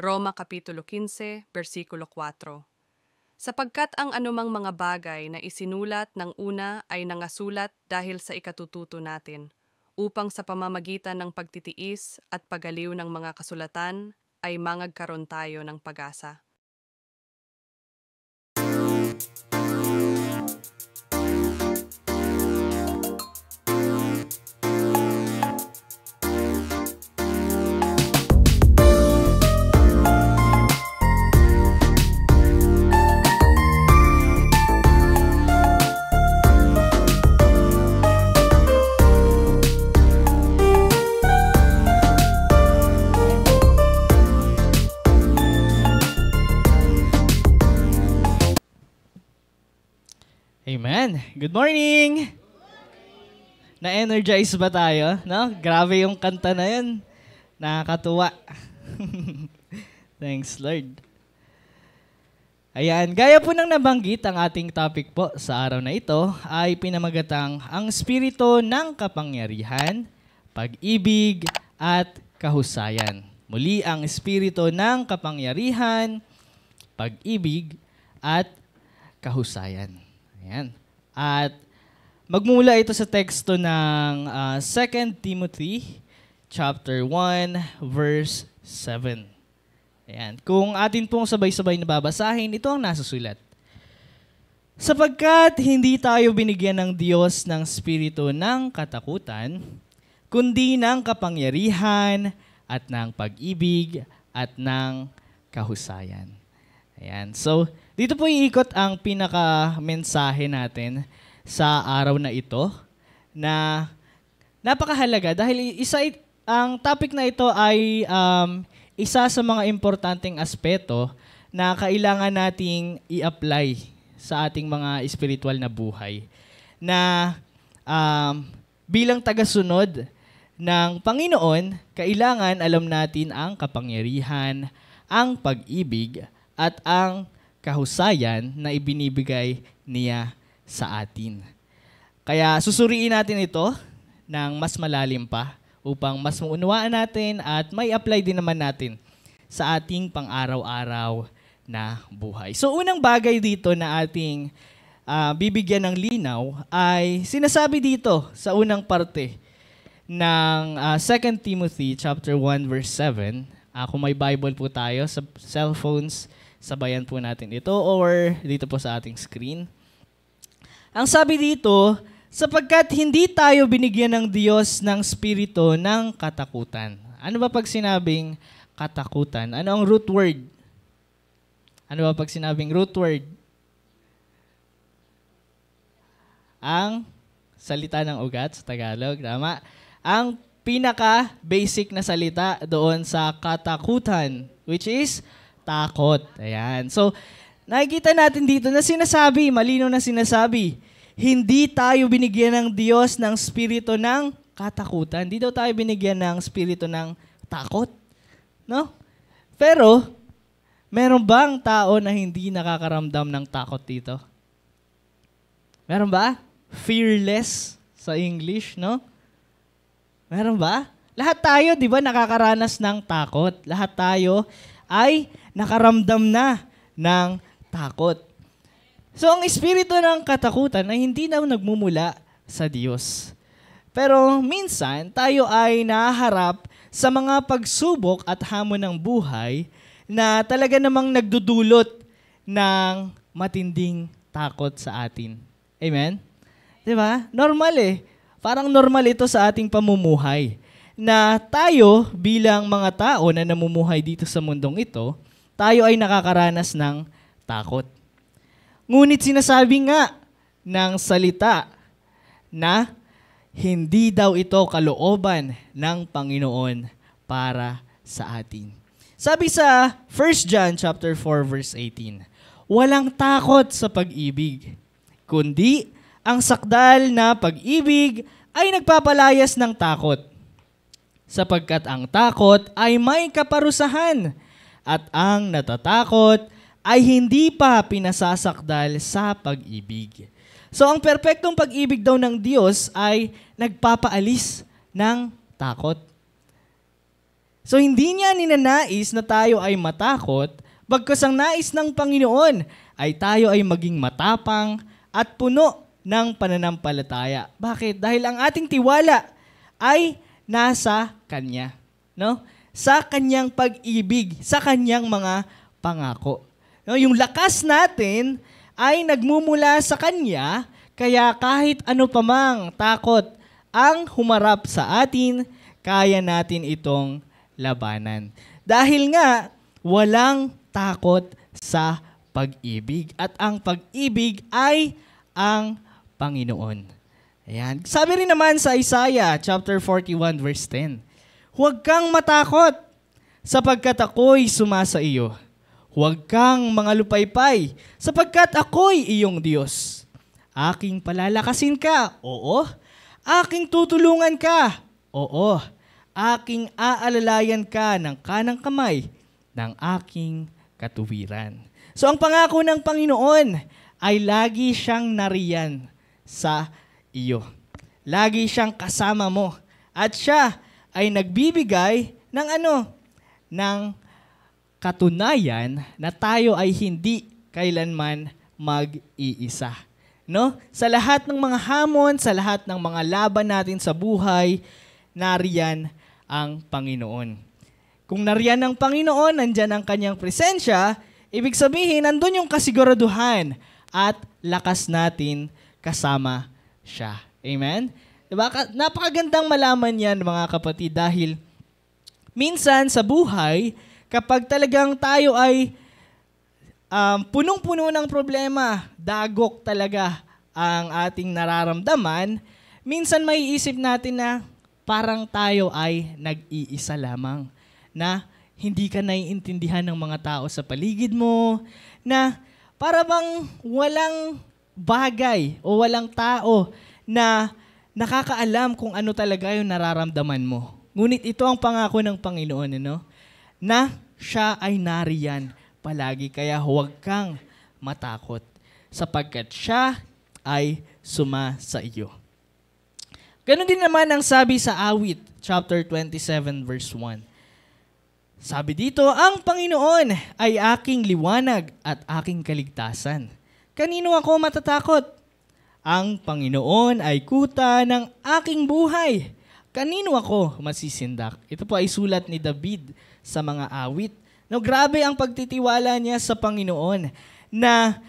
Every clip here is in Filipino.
Roma Kapitulo 15, versikulo 4. Sapagkat ang anumang mga bagay na isinulat ng una ay nangasulat dahil sa ikatututo natin, upang sa pamamagitan ng pagtitiis at pagaliw ng mga kasulatan ay mangagkaroon tayo ng pag-asa. Amen. Good morning! Na-energize ba tayo? No? Grabe yung kanta na yun. Nakakatuwa. Thanks, Lord. Ayan, gaya po ng nabanggit, ang ating topic po sa araw na ito ay pinamagatang ang Espiritu ng Kapangyarihan, Pag-ibig at Kahusayan. Muli, ang Espiritu ng Kapangyarihan, Pag-ibig at Kahusayan. Ayan. At magmula ito sa teksto ng 2 Timothy chapter 1 verse 7. Ayan. Kung atin pong sabay-sabay na babasahin, ito ang nasusulat. Sapagkat hindi tayo binigyan ng Diyos ng spirito ng katakutan, kundi ng kapangyarihan at ng pag-ibig at ng kahusayan. Ayan. So, dito po iikot ang pinaka-mensahe natin sa araw na ito na napakahalaga dahil ang topic na ito ay isa sa mga importanteng aspeto na kailangan nating i-apply sa ating mga spiritual na buhay. Na bilang tagasunod ng Panginoon, kailangan alam natin ang kapangyarihan, ang pag-ibig at ang kahusayan na ibinibigay niya sa atin. Kaya susuriin natin ito ng mas malalim pa upang mas maunawaan natin at may apply din naman natin sa ating pang-araw-araw na buhay. So unang bagay dito na ating bibigyan ng linaw ay sinasabi dito sa unang parte ng 2 Timothy chapter 1 verse 7. Kung may Bible po tayo sa cellphones, sabayan po natin ito or dito po sa ating screen. Ang sabi dito, sapagkat hindi tayo binigyan ng Diyos ng spirito ng katakutan. Ano ba pag sinabing katakutan? Ano ang root word? Ano ba pag sinabing root word? Ang salita ng ugat sa Tagalog, tama? Ang pinaka-basic na salita doon sa katakutan, which is takot. Ayan. So, nakikita natin dito na sinasabi, malinaw na sinasabi, hindi tayo binigyan ng Diyos ng spirito ng katakutan. Hindi daw tayo binigyan ng spirito ng takot. No? Pero, meron bang tao na hindi nakakaramdam ng takot dito? Meron ba? Fearless sa English, no? Meron ba? Lahat tayo, di ba, nakakaranas ng takot. Lahat tayo ay nakaramdam na ng takot. So, ang espiritu ng katakutan ay hindi na nagmumula sa Diyos. Pero minsan, tayo ay naharap sa mga pagsubok at hamon ng buhay na talaga namang nagdudulot ng matinding takot sa atin. Amen? Di ba? Normal eh. Parang normal ito sa ating pamumuhay. Na tayo bilang mga tao na namumuhay dito sa mundong ito, tayo ay nakakaranas ng takot. Ngunit sinasabi nga ng salita na hindi daw ito kalooban ng Panginoon para sa atin. Sabi sa 1 John chapter 4 verse 18, walang takot sa pag-ibig, kundi ang sakdal na pag-ibig ay nagpapalayas ng takot. Sapagkat ang takot ay may kaparusahan at ang natatakot ay hindi pa pinasasakdal sa pag-ibig. So ang perpektong pag-ibig daw ng Diyos ay nagpapaalis ng takot. So hindi niya ninanais na tayo ay matakot, bagkus ang nais ng Panginoon ay tayo ay maging matapang at puno ng pananampalataya. Bakit? Dahil ang ating tiwala ay nasa Kanya, no? Sa Kanyang pag-ibig, sa Kanyang mga pangako. No, yung lakas natin ay nagmumula sa Kanya, kaya kahit ano pa mang takot ang humarap sa atin, kaya natin itong labanan. Dahil nga, walang takot sa pag-ibig. At ang pag-ibig ay ang Panginoon. Ayan. Sabi rin naman sa Isaiah chapter 41 verse 10, huwag kang matakot sapagkat ako'y sumasa iyo. Huwag kang mangalupaypay sapagkat ako'y iyong Diyos. Aking palalakasin ka, oo. Aking tutulungan ka, oo. Aking aalalayan ka ng kanang kamay ng aking katuwiran. So ang pangako ng Panginoon ay lagi siyang nariyan sa iyo. Lagi siyang kasama mo. At siya ay nagbibigay ng ng katunayan na tayo ay hindi kailanman mag-iisa. No? Sa lahat ng mga hamon, sa lahat ng mga laban natin sa buhay, nariyan ang Panginoon. Kung nariyan ang Panginoon, nandyan ang kanyang presensya, ibig sabihin, nandun yung kasiguraduhan at lakas natin kasama siya. Amen? Diba? Napakagandang malaman yan, mga kapatid, dahil minsan sa buhay, kapag talagang tayo ay punong-puno ng problema, dagok talaga ang ating nararamdaman, minsan may isip natin na parang tayo ay nag-iisa lamang, na hindi ka naiintindihan ng mga tao sa paligid mo, na para bang walang bagay o walang tao na nakakaalam kung ano talaga yung nararamdaman mo. Ngunit ito ang pangako ng Panginoon, na siya ay nariyan palagi, kaya huwag kang matakot sapagkat siya ay sumasa iyo. Ganon din naman ang sabi sa Awit, chapter 27, verse 1. Sabi dito, ang Panginoon ay aking liwanag at aking kaligtasan. Kanino ako matatakot? Ang Panginoon ay kuta ng aking buhay. Kanino ako masisindak? Ito po ay sulat ni David sa mga awit. No, grabe ang pagtitiwala niya sa Panginoon na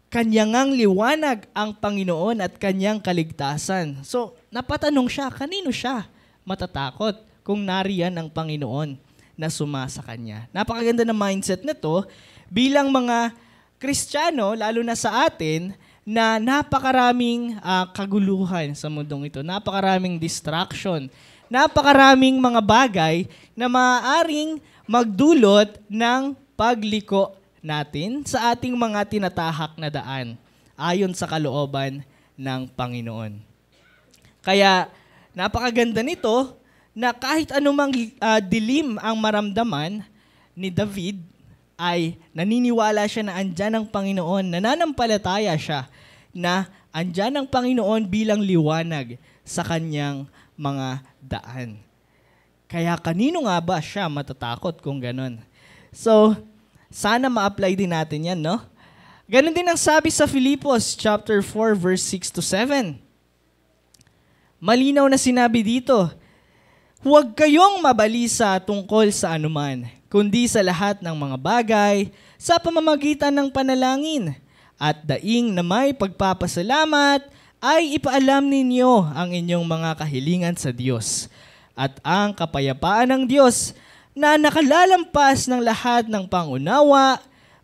kanyang liwanag ang Panginoon at kanyang kaligtasan. So, napatanong siya, kanino siya matatakot kung nariyan ang Panginoon na sumasa kanya? Napakaganda ng mindset nito bilang mga Kristiyano, lalo na sa atin, na napakaraming kaguluhan sa mundong ito. Napakaraming distraction. Napakaraming mga bagay na maaaring magdulot ng pagliko natin sa ating mga tinatahak na daan ayon sa kalooban ng Panginoon. Kaya napakaganda nito na kahit anumang dilim ang maramdaman ni David, ay naniniwala siya na andyan ang Panginoon, nananampalataya siya na andyan ang Panginoon bilang liwanag sa kanyang mga daan. Kaya kanino nga ba siya matatakot kung ganon? So, sana ma-apply din natin yan, no? Ganon din ang sabi sa Filipos chapter 4 verse 6 to 7. Malinaw na sinabi dito, huwag kayong mabalisa tungkol sa anuman, kundi sa lahat ng mga bagay sa pamamagitan ng panalangin at daing na may pagpapasalamat ay ipaalam ninyo ang inyong mga kahilingan sa Diyos. At ang kapayapaan ng Diyos na nakalalampas ng lahat ng pangunawa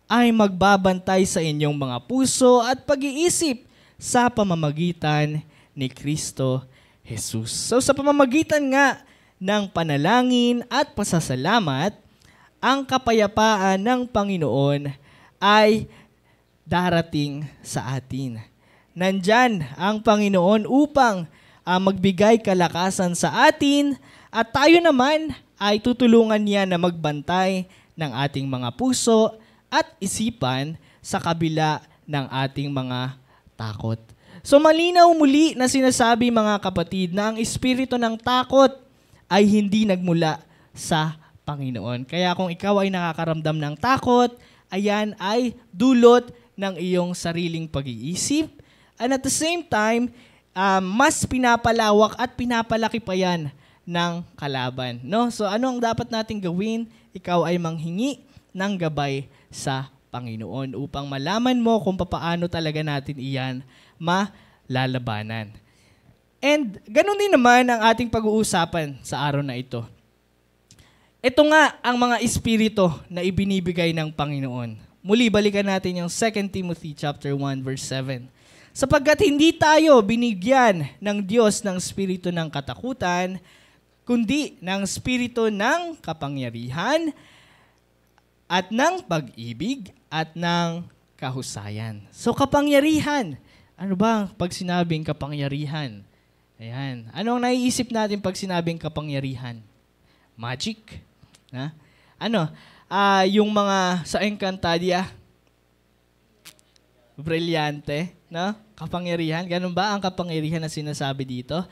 ay magbabantay sa inyong mga puso at pag-iisip sa pamamagitan ni Kristo Jesus. So sa pamamagitan nga ng panalangin at pasasalamat, ang kapayapaan ng Panginoon ay darating sa atin. Nandyan ang Panginoon upang magbigay kalakasan sa atin at tayo naman ay tutulungan niya na magbantay ng ating mga puso at isipan sa kabila ng ating mga takot. So malinaw muli na sinasabi, mga kapatid, na ang espiritu ng takot ay hindi nagmula sa Panginoon. Kaya kung ikaw ay nakakaramdam ng takot, ayan ay dulot ng iyong sariling pag-iisip. And at the same time, mas pinapalawak at pinapalaki pa yan ng kalaban. No? So ano ang dapat nating gawin? Ikaw ay manghingi ng gabay sa Panginoon upang malaman mo kung paano talaga natin iyan malalabanan. And ganun din naman ang ating pag-uusapan sa araw na ito. Ito nga ang mga espiritu na ibinibigay ng Panginoon. Muli, balikan natin yung 2 Timothy chapter 1 verse 7. Sapagkat hindi tayo binigyan ng Diyos ng espiritu ng katakutan, kundi ng espiritu ng kapangyarihan at ng pag-ibig at ng kahusayan. So kapangyarihan, ano ba pag sinabing kapangyarihan? Ayan. Ano ang naiisip natin pag sinabing kapangyarihan? Magic? Ha? Ano? Yung mga sa Encantadia, brilyante, no? Kapangyarihan. Ganun ba ang kapangyarihan na sinasabi dito?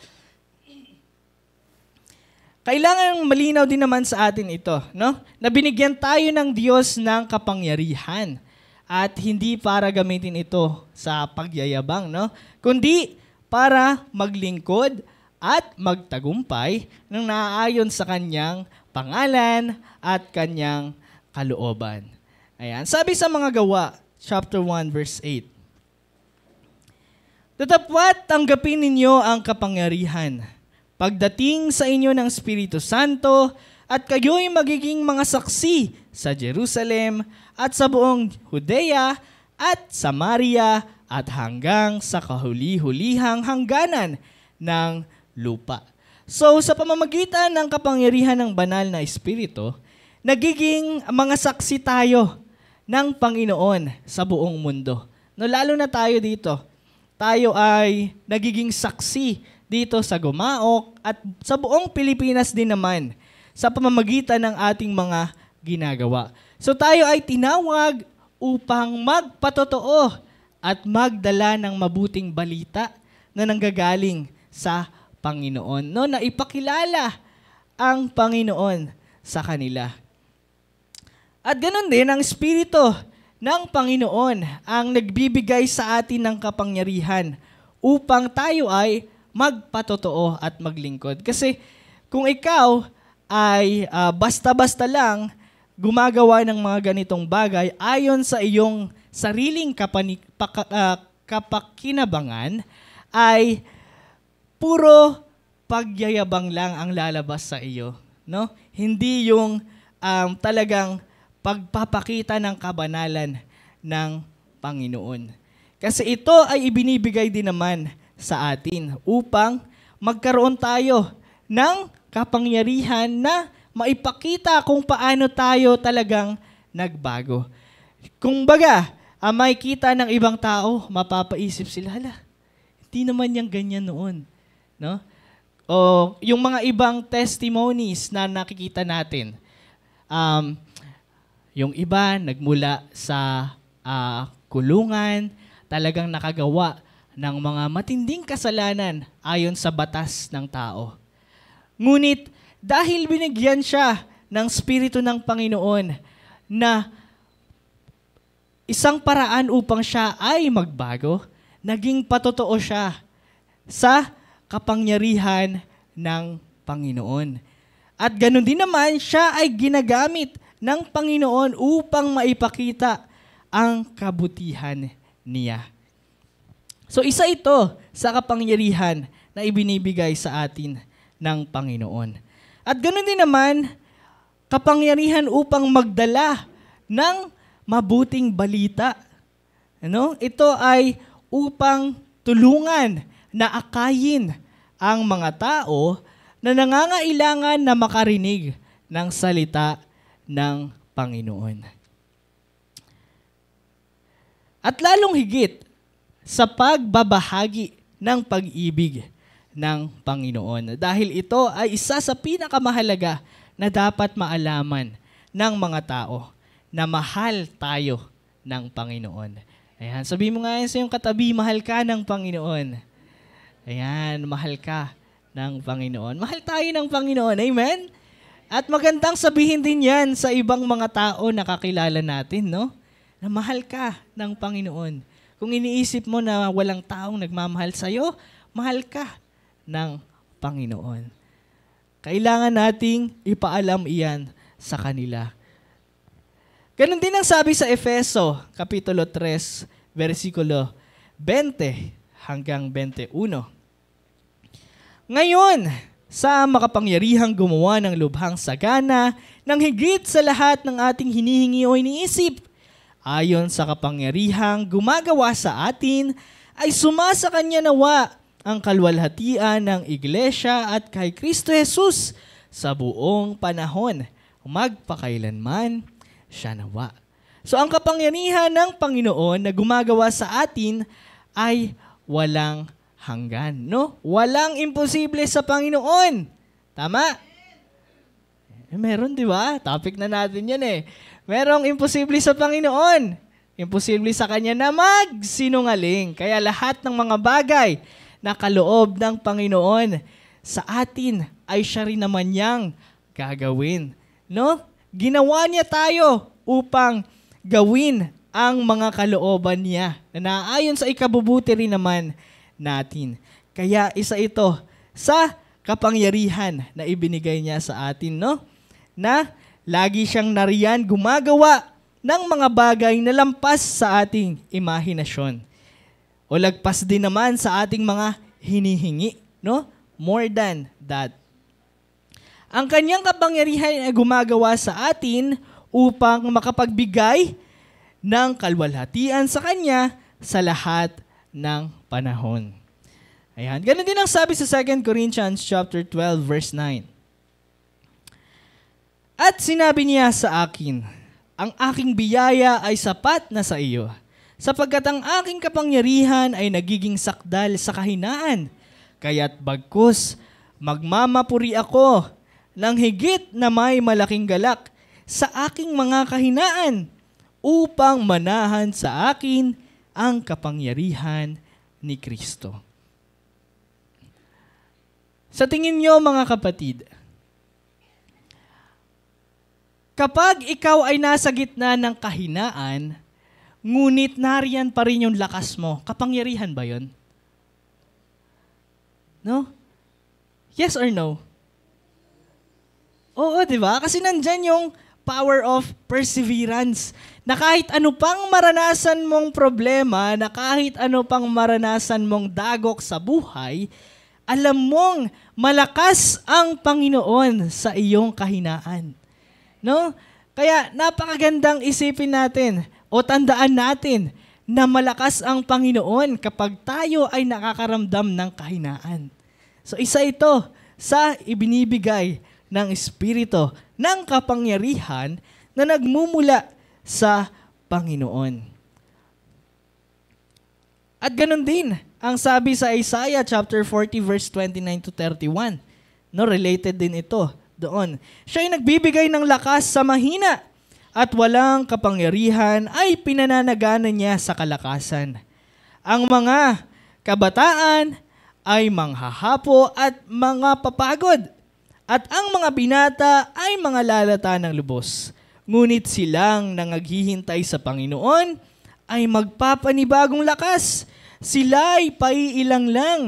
Kailangan malinaw din naman sa atin ito, no? Na binigyan tayo ng Diyos ng kapangyarihan at hindi para gamitin ito sa pagyayabang, no? Kundi para maglingkod at magtagumpay ng naaayon sa kanyang pangalan at kanyang kalooban. Ayan. Sabi sa mga Gawa, chapter 1, verse 8. Datapwat tanggapin ninyo ang kapangyarihan pagdating sa inyo ng Espiritu Santo at kayo'y magiging mga saksi sa Jerusalem at sa buong Judea at Samaria at hanggang sa kahuli-hulihang hangganan ng lupa. So, sa pamamagitan ng kapangyarihan ng banal na Espiritu, nagiging mga saksi tayo ng Panginoon sa buong mundo. No, lalo na tayo dito. Tayo ay nagiging saksi dito sa Gumaok at sa buong Pilipinas din naman sa pamamagitan ng ating mga ginagawa. So tayo ay tinawag upang magpatotoo at magdala ng mabuting balita na nanggagaling sa Panginoon, no, na ipakilala ang Panginoon sa kanila. At ganoon din ang Espiritu ng Panginoon ang nagbibigay sa atin ng kapangyarihan upang tayo ay magpatotoo at maglingkod. Kasi kung ikaw ay basta-basta lang gumagawa ng mga ganitong bagay ayon sa iyong sariling kapakinabangan, ay puro pagyayabang lang ang lalabas sa iyo, no? Hindi yung talagang pagpapakita ng kabanalan ng Panginoon. Kasi ito ay ibinibigay din naman sa atin upang magkaroon tayo ng kapangyarihan na maipakita kung paano tayo talagang nagbago. Kung baga, may kita ng ibang tao, mapapaisip sila, hala, hindi naman yung ganyan noon. No? O yung mga ibang testimonies na nakikita natin, yung iba nagmula sa kulungan, talagang nakagawa ng mga matinding kasalanan ayon sa batas ng tao. Ngunit dahil binigyan siya ng Espiritu ng Panginoon na isang paraan upang siya ay magbago, naging patotoo siya sa kapangyarihan ng Panginoon. At ganun din naman, siya ay ginagamit ng Panginoon upang maipakita ang kabutihan niya. So isa ito sa kapangyarihan na ibinibigay sa atin ng Panginoon. At ganun din naman, kapangyarihan upang magdala ng mabuting balita. Ano? Ito ay upang tulungan na akayin ang mga tao na nangangailangan na makarinig ng salita ng Panginoon. At lalong higit sa pagbabahagi ng pag-ibig ng Panginoon. Dahil ito ay isa sa pinakamahalaga na dapat maalaman ng mga tao na mahal tayo ng Panginoon. Ayan, sabi mo nga yan sa iyong katabi, mahal ka ng Panginoon. Ayan, mahal ka ng Panginoon. Mahal tayo ng Panginoon. Amen? At magandang sabihin din yan sa ibang mga tao na kakilala natin, no? Na mahal ka ng Panginoon. Kung iniisip mo na walang taong nagmamahal sa'yo, mahal ka ng Panginoon. Kailangan nating ipaalam iyan sa kanila. Ganon din ang sabi sa Efeso, Kapitulo 3, versikulo 20 hanggang 21. Ngayon, sa makapangyarihang gumawa ng lubhang sagana ng higit sa lahat ng ating hinihingi o iniisip, ayon sa kapangyarihang gumagawa sa atin, ay sumasa kanya nawa ang kalwalhatian ng Iglesia at kay Kristo Jesus sa buong panahon, magpakailanman siya nawa. So ang kapangyarihan ng Panginoon na gumagawa sa atin ay walang hanggan, no? Walang imposible sa Panginoon. Tama? Meron, di ba? Topic na natin yan eh. Merong imposible sa Panginoon. Imposible sa Kanya na magsinungaling. Kaya lahat ng mga bagay na kaloob ng Panginoon sa atin ay siya rin naman niyang gagawin. No? Ginawa niya tayo upang gawin ang mga kalooban niya na naayon sa ikabubuti rin naman natin. Kaya isa ito sa kapangyarihan na ibinigay niya sa atin, no? Na lagi siyang nariyan gumagawa ng mga bagay na lampas sa ating imahinasyon. O lagpas din naman sa ating mga hinihingi, no? More than that. Ang kanyang kapangyarihan ay gumagawa sa atin upang makapagbigay ng kalwalhatian sa kanya sa lahat ng panahon. Ayan. Ganun din ang sabi sa 2 Corinthians chapter 12 verse 9. At sinabi niya sa akin, ang aking biyaya ay sapat na sa iyo, sapagkat ang aking kapangyarihan ay nagiging sakdal sa kahinaan. Kaya't bagkus, magmamapuri ako ng higit na may malaking galak sa aking mga kahinaan upang manahan sa akin ang kapangyarihan ni Kristo. Sa tingin niyo mga kapatid, kapag ikaw ay nasa gitna ng kahinaan, ngunit nariyan pa rin yung lakas mo, kapangyarihan ba yun? No? Yes or no? Oo, di ba? Kasi nandyan yung power of perseverance. Na kahit ano pang maranasan mong problema, na kahit ano pang maranasan mong dagok sa buhay, alam mong malakas ang Panginoon sa iyong kahinaan. No? Kaya napakagandang isipin natin o tandaan natin na malakas ang Panginoon kapag tayo ay nakakaramdam ng kahinaan. So isa ito sa ibinibigay ng Espiritu ng kapangyarihan na nagmumula sa Panginoon. At ganun din ang sabi sa Isaiah chapter 40 verse 29 to 31. No, related din ito doon. Siya ay nagbibigay ng lakas sa mahina at walang kapangyarihan ay pinananagana niya sa kalakasan. Ang mga kabataan ay manghahapo at mga papagod. At ang mga binata ay mga lalata ng lubos. Ngunit silang nangaghihintay sa Panginoon ay magpapanibagong lakas. Sila'y paiilang lang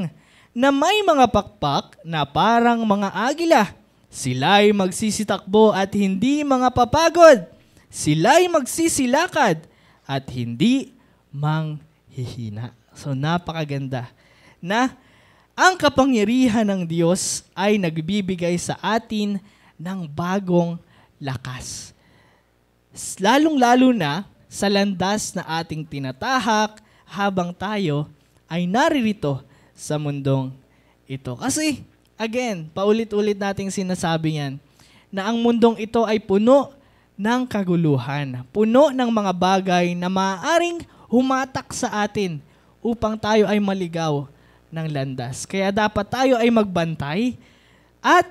na may mga pakpak na parang mga agila. Sila'y magsisitakbo at hindi mga papagod. Sila'y magsisilakad at hindi manghihina. So napakaganda na ang kapangyarihan ng Diyos ay nagbibigay sa atin ng bagong lakas. Lalong-lalo na sa landas na ating tinatahak habang tayo ay naririto sa mundong ito. Kasi, again, paulit-ulit nating sinasabi yan, na ang mundong ito ay puno ng kaguluhan, puno ng mga bagay na maaaring humatak sa atin upang tayo ay maligaw ng landas. Kaya dapat tayo ay magbantay at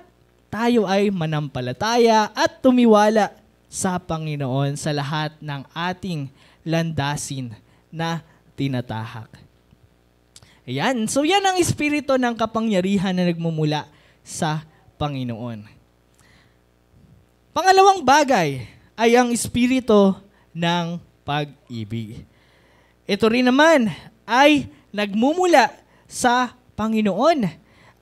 tayo ay manampalataya at tumiwala sa Panginoon sa lahat ng ating landasin na tinatahak. Ayan. So yan ang espiritu ng kapangyarihan na nagmumula sa Panginoon. Pangalawang bagay ay ang espiritu ng pag-ibig. Ito rin naman ay nagmumula sa Panginoon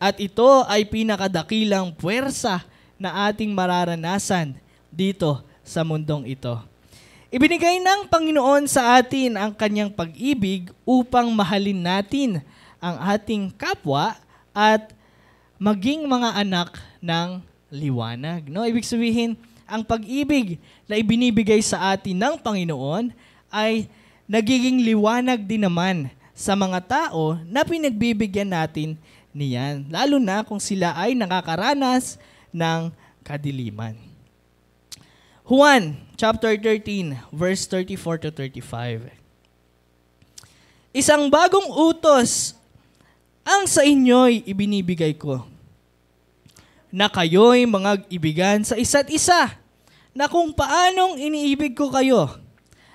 at ito ay pinakadakilang puwersa na ating mararanasan dito sa mundong ito. Ibinigay ng Panginoon sa atin ang kanyang pag-ibig upang mahalin natin ang ating kapwa at maging mga anak ng liwanag. No? Ibig sabihin, ang pag-ibig na ibinibigay sa atin ng Panginoon ay nagiging liwanag din naman sa mga tao na pinagbibigyan natin niyan, lalo na kung sila ay nakakaranas ng kadiliman. Juan chapter 13 verse 34 to 35. Isang bagong utos ang sa inyo'y ibinibigay ko, na kayo'y mangag-ibigan sa isa't isa, na kung paanong iniibig ko kayo,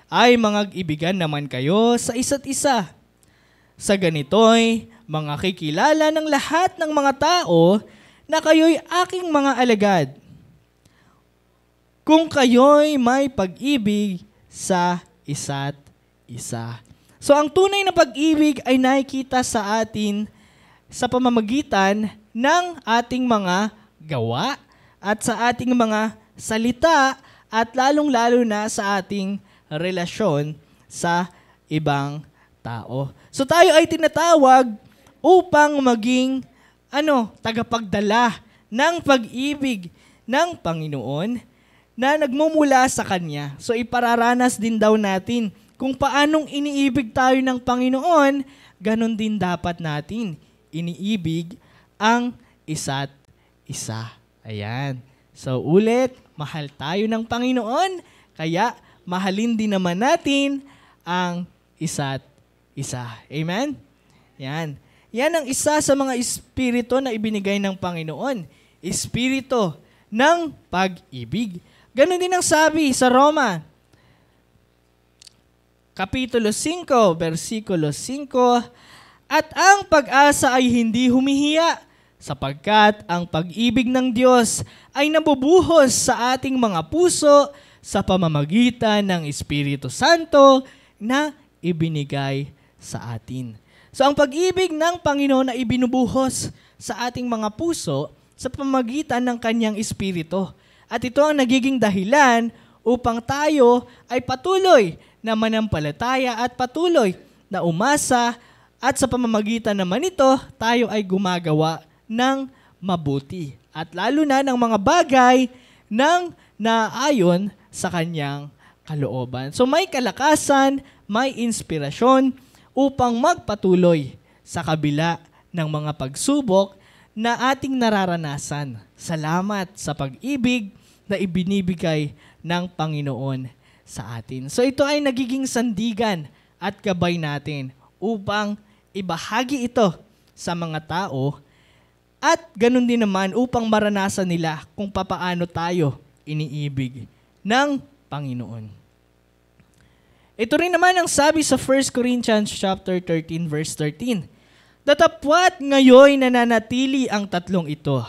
ay mangag-ibigan naman kayo sa isa't isa. Sa ganito'y makikilala ng lahat ng mga tao na kayo'y aking mga alagad, kung kayo'y may pag-ibig sa isa't isa. So ang tunay na pag-ibig ay nakikita sa atin sa pamamagitan ng ating mga gawa at sa ating mga salita at lalong-lalo na sa ating relasyon sa ibang tao. So tayo ay tinatawag upang maging tagapagdala ng pag-ibig ng Panginoon na nagmumula sa Kanya. So ipararanas din daw natin kung paanong iniibig tayo ng Panginoon, ganon din dapat natin iniibig ang isa't isa. Ayan. So ulit, mahal tayo ng Panginoon, kaya mahalin din naman natin ang isa't isa. Amen? Yan. Yan ang isa sa mga espiritu na ibinigay ng Panginoon. Espiritu ng pag-ibig. Ganon din ang sabi sa Roma, Kapitulo 5, versikulo 5, at ang pag-asa ay hindi humihiya, sapagkat ang pag-ibig ng Diyos ay nabubuhos sa ating mga puso sa pamamagitan ng Espiritu Santo na ibinigay sa atin. So ang pag-ibig ng Panginoon na ibinubuhos sa ating mga puso sa pamamagitan ng Kanyang Espiritu. At ito ang nagiging dahilan upang tayo ay patuloy na manampalataya at patuloy na umasa at sa pamamagitan naman ito, tayo ay gumagawa ng mabuti. At lalo na ng mga bagay ng naayon sa Kanyang kalooban. So may kalakasan, may inspirasyon upang magpatuloy sa kabila ng mga pagsubok na ating nararanasan. Salamat sa pag-ibig na ibinibigay ng Panginoon sa atin. So ito ay nagiging sandigan at gabay natin upang ibahagi ito sa mga tao at ganun din naman upang maranasan nila kung papaano tayo iniibig ng Panginoon. Ito rin naman ang sabi sa 1 Corinthians chapter 13 verse 13. Datapwat ngayon nananatili ang tatlong ito,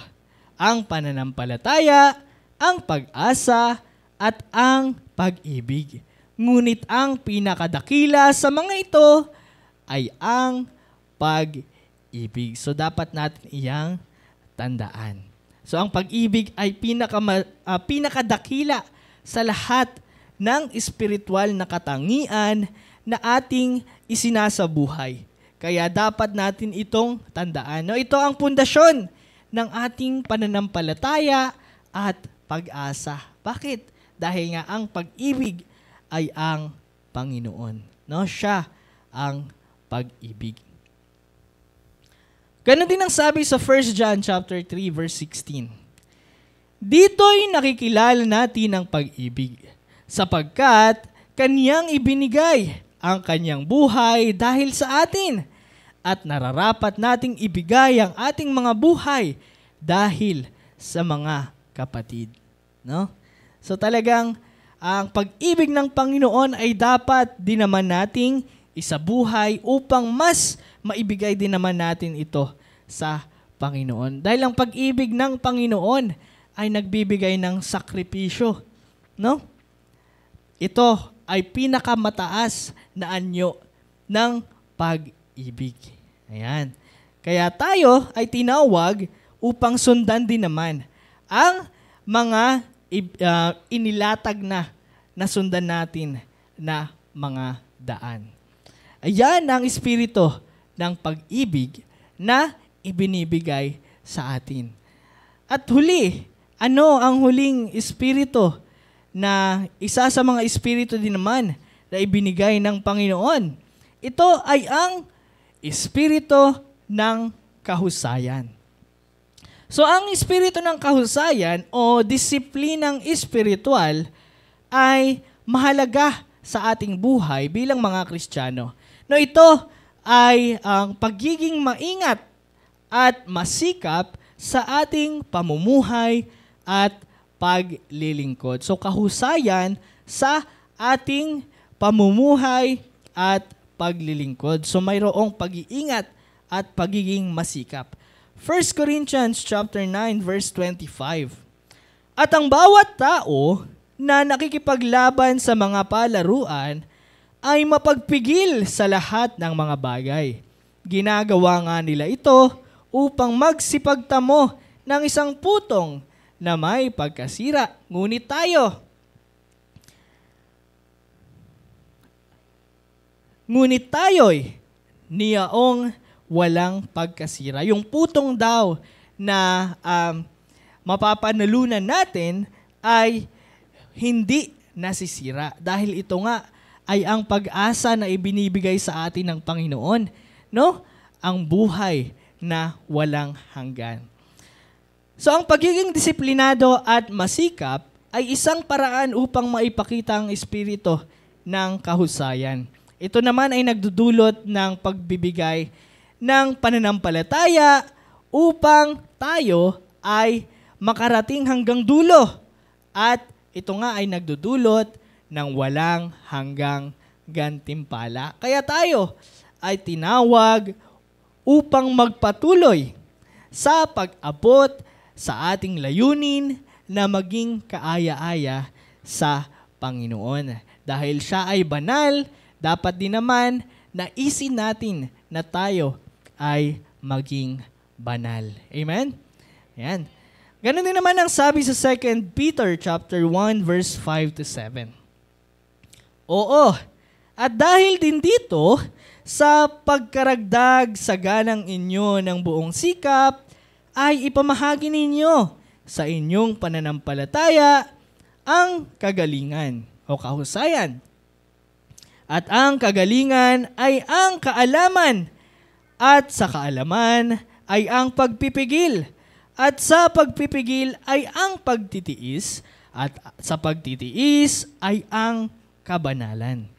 ang pananampalataya, ang pag-asa, at ang pag-ibig. Ngunit ang pinakadakila sa mga ito ay ang pag-ibig. So dapat natin iyang tandaan. So ang pag-ibig ay pinakadakila sa lahat ng espiritual na katangian na ating isinasabuhay. Kaya dapat natin itong tandaan. No, ito ang pundasyon ng ating pananampalataya at pag-asa. Bakit? Dahil nga ang pag-ibig ay ang Panginoon. No, siya ang pag-ibig. Ganon din ang sabi sa 1 John chapter 3 verse 16. Dito'y nakikilala natin ang pag-ibig, sapagkat Kaniyang ibinigay ang Kaniyang buhay dahil sa atin, at nararapat nating ibigay ang ating mga buhay dahil sa mga kapatid. No? So talagang ang pag-ibig ng Panginoon ay dapat din naman nating isabuhay upang mas maibigay din naman natin ito sa Panginoon. Dahil ang pag-ibig ng Panginoon ay nagbibigay ng sakripisyo, no? Ito ay pinakamataas na anyo ng pag-ibig. Ayan. Kaya tayo ay tinawag upang sundan din naman ang mga inilatag na sundan natin na mga daan. Ayan ang espiritu ng pag-ibig na ibinibigay sa atin. At huli, ano ang huling espiritu na isa sa mga espiritu din naman na ibinigay ng Panginoon? Ito ay ang espiritu ng kahusayan. So ang espiritu ng kahusayan o disiplinang espiritual ay mahalaga sa ating buhay bilang mga Kristiyano. No, ito ay ang pagiging maingat at masikap sa ating pamumuhay at paglilingkod. So kahusayan sa ating pamumuhay at paglilingkod. So mayroong pag-iingat at pagiging masikap. 1 Corinthians chapter 9 verse 25. At ang bawat tao na nakikipaglaban sa mga palaruan ay mapagpigil sa lahat ng mga bagay. Ginagawa nga nila ito upang magsipagtamo ng isang putong na may pagkasira. Ngunit tayo'y niyaong walang pagkasira. Yung putong daw na mapapanalunan natin ay hindi nasisira. Dahil ito nga ay ang pag-asa na ibinibigay sa atin ng Panginoon, no? Ang buhay na walang hanggan. So ang pagiging disiplinado at masikap ay isang paraan upang maipakita ang espiritu ng kahusayan. Ito naman ay nagdudulot ng pagbibigay ng pananampalataya upang tayo ay makarating hanggang dulo. At ito nga ay nagdudulot ng walang hanggang gantimpala. Kaya tayo ay tinawag upang magpatuloy sa pag-abot sa ating layunin na maging kaaya-aya sa Panginoon. Dahil siya ay banal, dapat din naman naisin natin na tayo ay maging banal. Amen? Ayan. Ganun din naman ang sabi sa 2 Peter chapter 1 verse 5 to 7. Oo, at dahil din dito, sa pagkaragdag sa ganang inyo ng buong sikap, ay ipamahagi ninyo sa inyong pananampalataya ang kagalingan o kahusayan. At ang kagalingan ay ang kaalaman, at sa kaalaman ay ang pagpipigil, at sa pagpipigil ay ang pagtitiis, at sa pagtitiis ay ang kabanalan.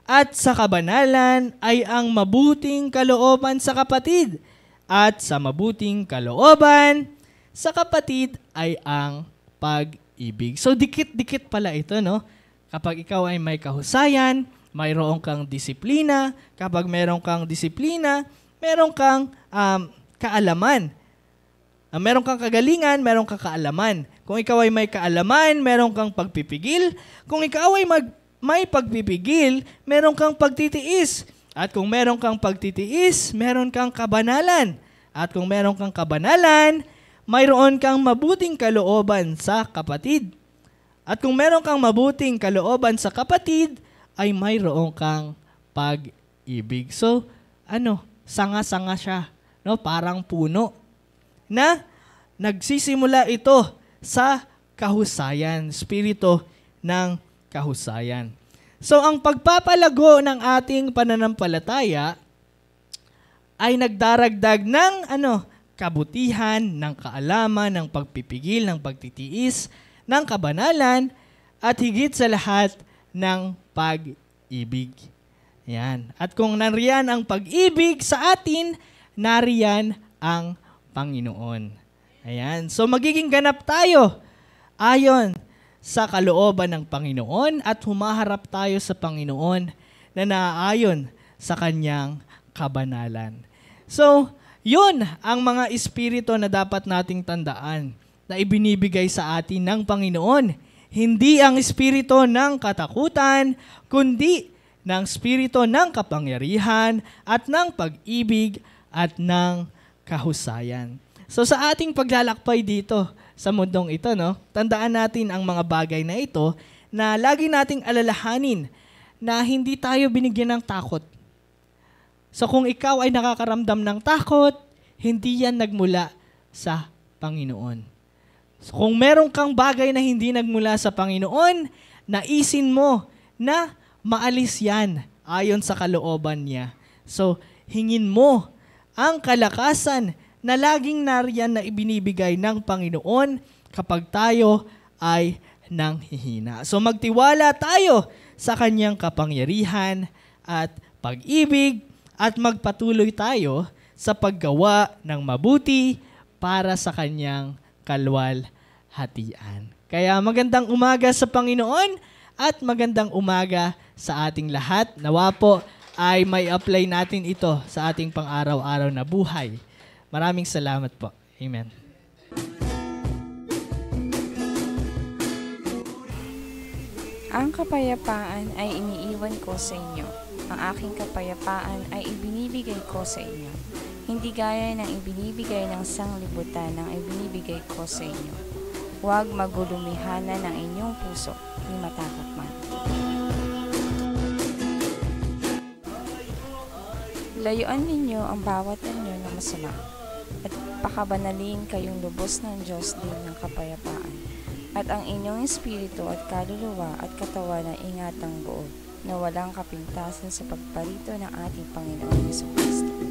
At sa kabanalan ay ang mabuting kalooban sa kapatid, at sa mabuting kalooban sa kapatid ay ang pag-ibig. So dikit-dikit pala ito, no? Kapag ikaw ay may kahusayan, mayroon kang disiplina. Kapag mayroon kang disiplina, mayroon kang kaalaman. Meron kang kagalingan, meron kang kaalaman. Kung ikaw ay may kaalaman, meron kang pagpipigil. Kung ikaw ay may pagpipigil, meron kang pagtitiis. At kung meron kang pagtitiis, meron kang kabanalan. At kung meron kang kabanalan, mayroon kang mabuting kalooban sa kapatid. At kung meron kang mabuting kalooban sa kapatid, ay mayroon kang pag-ibig. So, sanga-sanga siya. No? Parang puno na nagsisimula ito sa kahusayan, spirito ng kahusayan. So, ang pagpapalago ng ating pananampalataya ay nagdaragdag ng kabutihan, ng kaalaman, ng pagpipigil, ng pagtitiis, ng kabanalan, at higit sa lahat ng pag-ibig. Yan. At kung nariyan ang pag-ibig sa atin, nariyan ang Panginoon. Ayan. So magiging ganap tayo ayon sa kalooban ng Panginoon at humaharap tayo sa Panginoon na naaayon sa kanyang kabanalan. So, yun ang mga espiritu na dapat nating tandaan na ibinibigay sa atin ng Panginoon. Hindi ang espiritu ng katakutan, kundi ng espiritu ng kapangyarihan at ng pag-ibig at ng kahusayan. So sa ating paglalakbay dito sa mundong ito, no, tandaan natin ang mga bagay na ito na lagi nating alalahanin na hindi tayo binigyan ng takot. So kung ikaw ay nakakaramdam ng takot, hindi yan nagmula sa Panginoon. So kung meron kang bagay na hindi nagmula sa Panginoon, naisin mo na maalis yan ayon sa kalooban niya. So hingin mo ang kalakasan na laging nariyan na ibinibigay ng Panginoon kapag tayo ay nanghihina. So magtiwala tayo sa kanyang kapangyarihan at pag-ibig at magpatuloy tayo sa paggawa ng mabuti para sa kanyang kalwalhatian. Kaya magandang umaga sa Panginoon at magandang umaga sa ating lahat. Nawa po ay may apply natin ito sa ating pang-araw-araw na buhay. Maraming salamat po. Amen. Ang kapayapaan ay iniiwan ko sa inyo. Ang aking kapayapaan ay ibinibigay ko sa inyo. Hindi gaya ng ibinibigay ng sanglibutan ang ibinibigay ko sa inyo. Huwag magulumihana ng inyong puso, ni matakot man. Layuan ninyo ang bawat anyo na masama, at pakabanalin kayong lubos ng Diyos din ng kapayapaan, at ang inyong espiritu at kaluluwa at katawan na ingatang buo, na walang kapintasan sa pagparito ng ating Panginoong Jesucristo.